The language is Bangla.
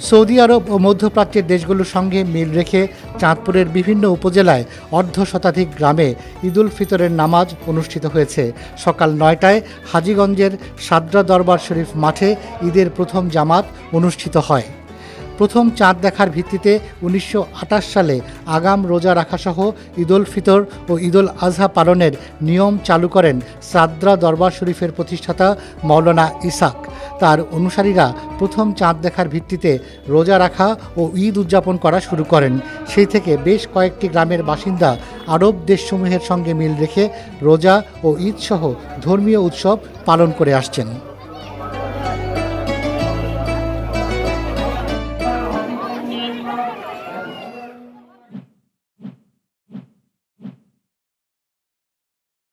সৌদি আরব ও মধ্যপ্রাচ্যের দেশগুলোর সঙ্গে মিল রেখে চাঁদপুরের বিভিন্ন উপজেলায় অর্ধশতাধিক গ্রামে ঈদুল ফিতরের নামাজ অনুষ্ঠিত হয়েছে। সকাল ৯টায় হাজীগঞ্জের সাদরা দরবার শরীফ মাঠে ঈদের প্রথম জামাত অনুষ্ঠিত হয়। প্রথম চাঁদ দেখার ভিত্তিতে ১৯২৮ সালে আগাম রোজা রাখাসহ ঈদুল ফিতর ও ঈদুল আজহা পালনের নিয়ম চালু করেন সাদরা দরবার শরীফের প্রতিষ্ঠাতা মাওলানা ইসাক। তার অনুসারীরা প্রথম চাঁদ দেখার ভিত্তিতে রোজা রাখা ও ঈদ উদযাপন করা শুরু করেন। সেই থেকে বেশ কয়েকটি গ্রামের বাসিন্দা আরব দেশসমূহের সঙ্গে মিল রেখে রোজা ও ঈদ সহ ধর্মীয় উৎসব পালন করে আসছেন।